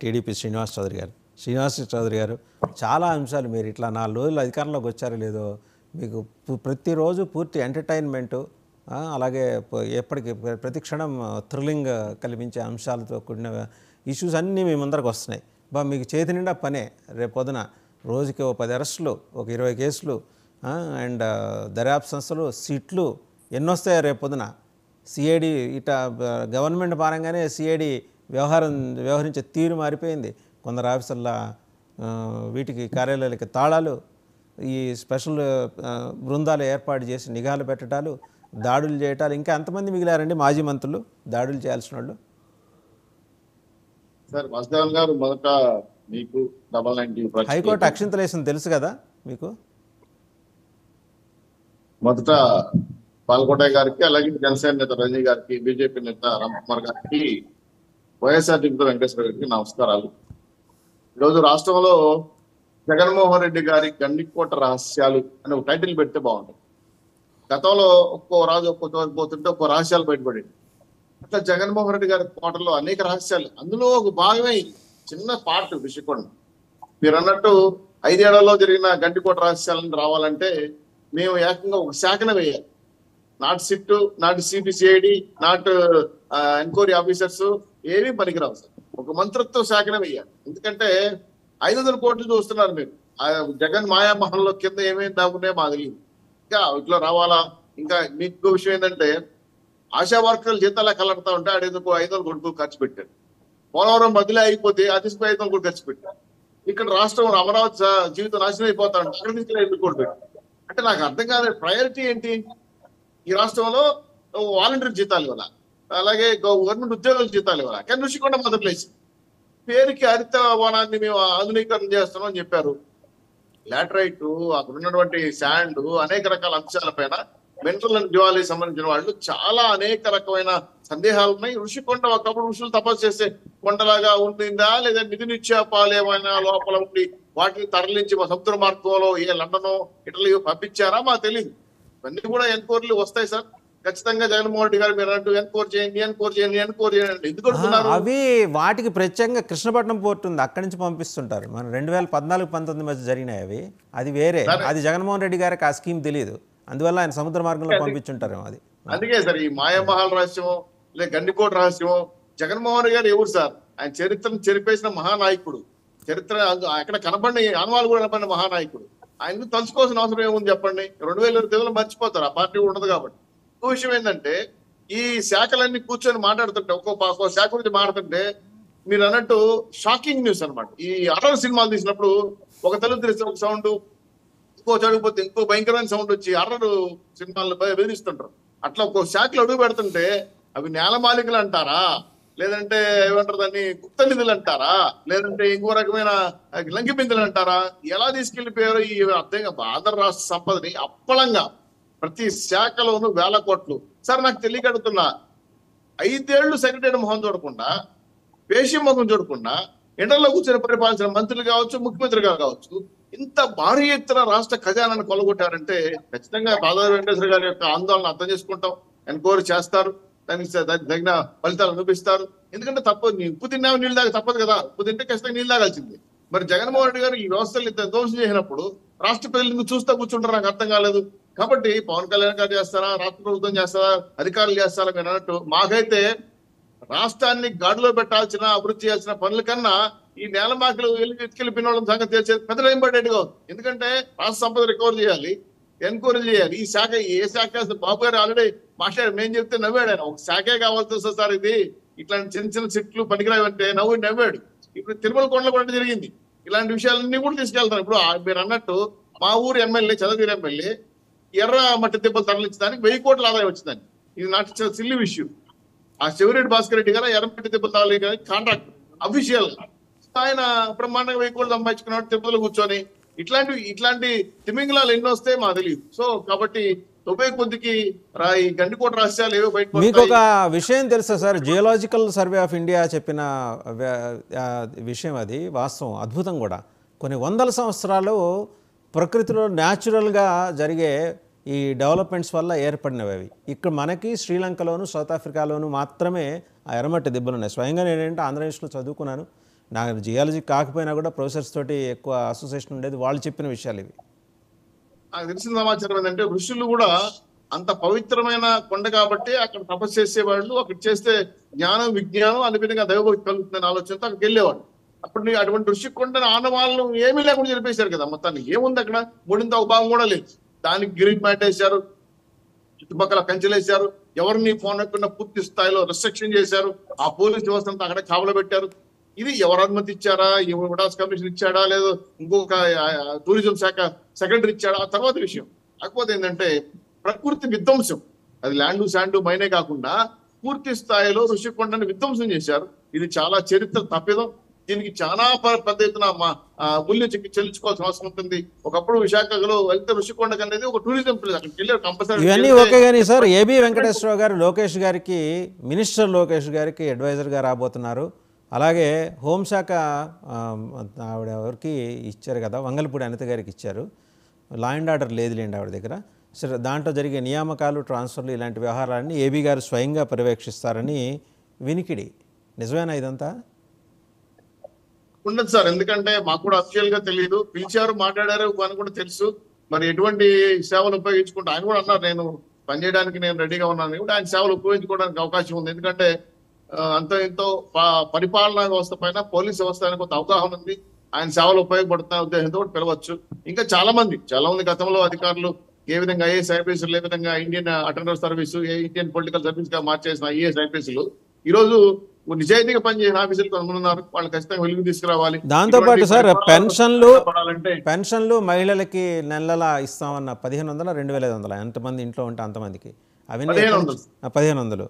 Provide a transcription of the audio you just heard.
TDP Srinivas Chowdary గారు. శ్రీనివాస్ చౌదరి గారు, చాలా అంశాలు మీరు ఇట్లా 4 రోజులు అధికారంలోకి వచ్చారో లేదో, మీకు ప్రతిరోజు పూర్తి ఎంటర్టైన్మెంటు, అలాగే ఎప్పటికీ ప్రతి క్షణం థ్రిల్లింగ్ కలిగించే అంశాలతో కూడిన ఇష్యూస్ అన్నీ మీ ముందరకు వస్తున్నాయి. మీకు చేతి నిండా పనే. రేపు పొద్దున రోజుకి 10 అరెస్టులు, ఒక 20 కేసులు, అండ్ దర్యాప్తు సంస్థలు, సిట్లు ఎన్నొస్తాయో రేపు పొద్దున. సిఐడి ఇట గవర్నమెంట్ పరంగానే సిఐడి వ్యవహరించే తీరు మారిపోయింది. కొందరు ఆఫీసర్ల వీటికి కార్యాలయాలకి తాళాలు, ఈ స్పెషల్ బృందాలు ఏర్పాటు చేసి నిఘాలు పెట్టడాలు, దాడులు చేయటాలు. ఇంకా ఎంతమంది మిగిలారండి మాజీ మంత్రులు దాడులు చేయాల్సిన వాళ్ళు? సార్ వాసుదేవన్ గారు, మొదట మీకు 99 హైకోర్టు అక్షింతలు వేసింది తెలుసు కదా మీకు. మొదట పాల్గొండ గారికి, అలాగే జనసేన నేత రజనీ గారికి, బీజేపీ నేత రామ్కుమార్ గారికి, వైఎస్ఆర్సీపీ వెంకటేశ్వర గారికి నమస్కారాలు. ఈరోజు రాష్ట్రంలో జగన్మోహన్ రెడ్డి గారి గండికోట రహస్యాలు అని ఒక టైటిల్ పెడితే బాగుంటుంది. గతంలో ఒక్కో రాజు ఒక్కో చోటు పోతుంటే ఒక్కో రహస్యాలు బయటపడేది. అట్లా జగన్మోహన్ రెడ్డి గారి కోటలో అనేక రహస్యాలు, అందులో ఒక భాగమే చిన్న పార్ట్ విషయకొండ. మీరు అన్నట్టు 5 ఏళ్లలో జరిగిన గండికోట రహస్యాలను రావాలంటే మేము ఏకంగా ఒక శాఖన వేయాలి. Not SIT, not CBCID, not enquiry officers ఏమీ పనికిరావు సార్. ఒక మంత్రిత్వ శాఖన వేయాలి. ఎందుకంటే 500 కోట్లు చూస్తున్నారు మీరు. జగన్ మాయామహంలో కింద ఏమేమి దాగున్నాయో మాకు తెలియదు. ఇంకా ఇట్లా రావాలా? ఇంకా మీకు విషయం ఏంటంటే, ఆశా వర్కర్లు జీతాలా కలడతా ఉంటే ఆడేందుకు 500 కోట్లు ఖర్చు పెట్టారు. పోలవరం బదిలీ అయిపోతే అతిశ 500 కోట్లు ఖర్చు పెట్టారు. ఇక్కడ రాష్ట్రం అమరావతి జీవితం నాశనం అయిపోతా ఉంటే అక్కడ నుంచి 500 కోట్లు పెట్టారు. అంటే నాకు అర్థం కాదు, ప్రయారిటీ ఏంటి? ఈ రాష్ట్రంలో వాలంటీర్ జీతాలు ఇవ్వాల, అలాగే గవర్నమెంట్ ఉద్యోగుల జీతాలు ఇవ్వాల, కానీ రుషికొండ మొదటి ప్లేస్. పేరుకి హరిత వనాన్ని మేము ఆధునీకరణ చేస్తున్నాం అని చెప్పారు. లాటరైట్, అక్కడ ఉన్నటువంటి శాండ్, అనేక రకాల అంశాలపైన మినరల్ అండ్ జ్యువెలరీ సంబంధించిన వాళ్ళు చాలా అనేక రకమైన సందేహాలు ఉన్నాయి. ఋషికొండ ఒకప్పుడు ఋషులు తపస్సు చేసే కొండలాగా ఉండిందా, లేదా నిధి నిక్షేపాలు ఏమైనా లోపల ఉండి వాటిని తరలించి సముద్ర మార్గంలో లండన్, ఇటలీ పంపించారా మాకు తెలియదు. ఇవన్నీ కూడా ఎన్క్వైరీలు వస్తాయి సార్. ఖచ్చితంగా జగన్మోహన్ రెడ్డి గారు మీరు అన్నట్టు ఎన్క్వైరీ చేయండి, ఎంక్వైరీ చేయండి ఎందుకు అడుగుతున్నారు? అవి వాటికి ప్రత్యేకంగా కృష్ణపట్నం పోర్టు ఉంది, అక్కడి నుంచి పంపిస్తుంటారు. మన 2014-19 మధ్య జరిగినాయి అవి. అది వేరే, అది జగన్మోహన్ రెడ్డి గారికి ఆ స్కీమ్ తెలియదు, అందువల్ల ఆయన సముద్ర మార్గంలో పంపించుంటారు. అది అందుకే సార్ ఈ మాయామహల్ రహస్యం, లేదా గండికోట రహస్యం. జగన్మోహన్ రెడ్డి గారు ఎవరు సార్? ఆయన చరిత్రను చెరిపేసిన మహానాయకుడు. చరిత్ర అక్కడ కనపడిన ఆనవాళ్ళు కూడా కనపడిన మహానాయకుడు. ఆయన తలుచుకోవాల్సిన అవసరం ఏముంది చెప్పండి? 2020 మర్చిపోతారు, ఆ పార్టీ ఉండదు కాబట్టి. ఇంకో విషయం ఏంటంటే, ఈ శాఖలన్నీ కూర్చొని మాట్లాడుతుంటే ఒక్కో శాఖ గురించి మాట్లాడుతుంటే మీరు అన్నట్టు షాకింగ్ న్యూస్ అనమాట. ఈ అర్రర్ సినిమాలు తీసినప్పుడు ఒక తెలుగు తెలిస్తే ఒక సౌండ్, ఇంకో చడిపోతే ఇంకో భయంకరమైన సౌండ్ వచ్చి అర్రర్ సినిమాలను బెదిరిస్తుంటారు. అట్లా ఒక్కో శాఖలు అడుగు పెడుతుంటే అవి నేలమాలికలు అంటారా, లేదంటే ఏమంటారు దాన్ని గుప్త నిధులు అంటారా, లేదంటే ఇంకో రకమైన లంకి బిందులు అంటారా, ఎలా తీసుకెళ్లిపోయారో ఈ అర్థంగా ఆంధ్ర రాష్ట్ర సంపదని అప్పలంగా ప్రతి శాఖలోనూ 1000 కోట్లు. సార్ నాకు తెలియకడుతున్నా, 5 ఏళ్లు సెక్రటరీ మొహం చూడకుండా, పేషి ముఖం చూడకుండా ఎండల్లో కూర్చొని పరిపాలించిన మంత్రులు కావచ్చు, ముఖ్యమంత్రిగా కావచ్చు, ఇంత భారీ ఎత్తున రాష్ట్ర ఖజానాన్ని కొలగొట్టారంటే ఖచ్చితంగా బాదారు వెంకటేశ్వర గారి యొక్క ఆందోళన అర్థం చేసుకుంటాం. ఎన్క్వైరీ చేస్తారు, దానికి తగిన ఫలితాలు చూపిస్తారు. ఎందుకంటే ఉప్పు తిన్నావు నీళ్ళు తాగ తప్పదు కదా. ఉప్పు తింటే ఖచ్చితంగా నీళ్ళు తాగాల్సింది. మరి జగన్మోహన్ రెడ్డి గారు ఈ వ్యవస్థలు ధ్వంసం చేసినప్పుడు రాష్ట్ర ప్రజలు ఎందుకు చూస్తూ కూర్చుంటారు? నాకు అర్థం కాలేదు. కాబట్టి పవన్ కళ్యాణ్ గారు చేస్తారా, రాష్ట్ర ప్రభుత్వం చేస్తారా, అధికారులు చేస్తారా మీరు అన్నట్టు, మాకైతే రాష్ట్రాన్ని గాడిలో పెట్టాల్సిన, అభివృద్ధి చేయాల్సిన పనుల కన్నా ఈ నేలమాకలు ఎత్తుకెళ్ళిపోయిన వాళ్ళ సంగతి తెలిసేది పెద్ద ఇంపార్టెంట్గా ఉంది. ఎందుకంటే రాష్ట్ర సంపద రికవర్ చేయాలి, ఎన్క్వైరీ చేయాలి. ఈ శాఖ ఏ శాఖ? బాబు గారు ఆల్రెడీ మాట్లాడారు, మేము చెప్తే నవ్వాడు ఆయన. ఒక శాఖే కావాల్సి వస్తుంది సార్, ఇది ఇట్లాంటి చిన్న చిన్న సిట్లు పనికిరావంటే నవ్వాడు. ఇప్పుడు తిరుమల కొండలు కూడా జరిగింది. ఇలాంటి విషయాలన్నీ కూడా తీసుకెళ్తాను. ఇప్పుడు మీరు అన్నట్టు మా ఊరు ఎమ్మెల్యే, చదవీరు ఎమ్మెల్యే, ఎర్ర మట్టి దెబ్బలు తరలించడానికి 1000 కోట్ల ఆదాయం వచ్చిందని. ఇది నాకు ఇచ్చిన సిల్లి విషయం. ఆ శివరెడ్డి భాస్కర్ రెడ్డి గారు ఎర్ర మట్టి దెబ్బలు తరలి కాంట్రాక్ట్ అఫీషియల్ ఆయన బ్రహ్మాండంగా 1000 కోట్లు సంపాదించుకున్నాడు తిరుపతిలో కూర్చొని. ఇట్లాంటి తిమింగలాలు ఎన్నో వస్తాయి మాకు తెలియదు. సో కాబట్టి ఉభయ కొద్దికి ఈ గండికోట రహస్యాలు ఏవో బయట. మీకు ఒక విషయం తెలుసా sir? Geological survey of India చెప్పిన విషయం, అది వాస్తవం, అద్భుతం కూడా. కొన్ని వందల సంవత్సరాలు ప్రకృతిలో న్యాచురల్గా జరిగే ఈ డెవలప్మెంట్స్ వల్ల ఏర్పడినవి అవి. ఇక్కడ మనకి శ్రీలంకలోను, సౌత్ ఆఫ్రికాలోను మాత్రమే ఆ ఎర్రమట్టి దెబ్బలు ఉన్నాయి. స్వయంగా నేనేంటే ఆంధ్రప్రదేశ్లో చదువుకున్నాను. నాకు జియాలజీ కాకపోయినా కూడా ప్రొఫెసర్స్ తోటి ఎక్కువ అసోసియేషన్ ఉండేది, వాళ్ళు చెప్పిన విషయాలు ఇవి. నాకు తెలిసిన సమాచారం ఏంటంటే ఋషులు కూడా అంత పవిత్రమైన కొండ కాబట్టి అక్కడ తపస్సు చేసేవాళ్ళు, అక్కడ చేస్తే జ్ఞానం విజ్ఞానం అనే విధంగా దైవభక్తి కలుగుతుందని ఆలోచనతో అక్కడికి వెళ్ళేవాడు. అప్పుడు అటువంటి ఋషి కొండని ఆనవాళ్ళను ఏమీ లేకుండా జరిపేశారు కదా మొత్తాన్ని. ఏముంది అక్కడ? మూడింత ఒక భాగం కూడా లేదు. దానికి గ్రీన్ మ్యాట్ వేశారు, చుట్టుపక్కల కంచెలేశారు, ఎవరిని పోనకుండా పూర్తి స్థాయిలో రిస్ట్రిక్షన్ చేశారు. ఆ పోలీస్ వ్యవస్థ అంతా అక్కడ కావలు పెట్టారు. ఇది ఎవరు అనుమతి ఇచ్చారా, ఉడాస్ కమిషన్ ఇచ్చాడా, లేదు ఇంకొక టూరిజం శాఖ సెక్రటరీ ఇచ్చాడా, ఆ తర్వాత విషయం. కాకపోతే ఏంటంటే ప్రకృతి విధ్వంసం, అది ల్యాండ్ శాండ్ మైనే కాకుండా పూర్తి స్థాయిలో ఋషికొండని విధ్వంసం చేశారు. ఇది చాలా చరిత్ర తప్పిదం. దీనికి చాలా పెద్ద ఎత్తున మూల్యం చెల్లించుకోవాల్సిన అవసరం ఉంటుంది. ఒకప్పుడు విశాఖలో వెళ్తే ఋషికొండకు అనేది ఒక టూరిజం ప్లేస్, అక్కడికి వెళ్ళారు కంపల్సరీ. ఇవన్నీ ఓకే కానీ సార్, ఏబి వెంకటేశ్వరరావు గారు లోకేష్ గారికి, మినిస్టర్ లోకేష్ గారికి అడ్వైజర్గా రాబోతున్నారు. అలాగే హోంశాఖ ఆవిడ ఎవరికి ఇచ్చారు కదా, వంగలపూడి అనిత గారికి ఇచ్చారు. లా అండ్ ఆర్డర్ లేదులేండి ఆవిడ దగ్గర. సరే, దాంట్లో జరిగే నియామకాలు, ట్రాన్స్ఫర్లు ఇలాంటి వ్యవహారాన్ని ఏబీ గారు స్వయంగా పర్యవేక్షిస్తారని వినికిడి. నిజమేనా ఇదంతా? ఉండదు సార్, ఎందుకంటే మాకు కూడా అఫీషియల్ గా తెలియదు. పిలిచారు, మాట్లాడారు అని కూడా తెలుసు. మరి ఎటువంటి సేవలు ఉపయోగించుకుంటా ఆయన కూడా అన్నారు, నేను పనిచేయడానికి నేను రెడీగా ఉన్నాను కూడా. ఆయన సేవలు ఉపయోగించుకోవడానికి అవకాశం ఉంది. ఎందుకంటే అంతో ఎంతో పరిపాలనా వ్యవస్థ పైన పోలీస్ వ్యవస్థ కొంత అవగాహన ఉంది. ఆయన సేవలు ఉపయోగపడుతున్న ఉద్దేశంతో పిలవచ్చు. ఇంకా చాలా మంది గతంలో అధికారులు ఏ విధంగా ఐఏఎస్ ఐపీఎస్లు, ఏ విధంగా Indian attender service, Indian political service గా మార్చేసిన ఐఏఎస్ ఐపీఎస్లు ఈ రోజు నిజాయితీగా పనిచేసిన ఆఫీసులు కొంతమంది ఉన్నారు. వాళ్ళు ఖచ్చితంగా వెలుగు తీసుకురావాలి. దాంతోపాటు సార్ పెన్షన్లు మహిళలకి నెలలా ఇస్తామన్న 1500, 2500 ఎంతమంది ఇంట్లో ఉంటే అంతమందికి, అవన్నీ 1500. 1500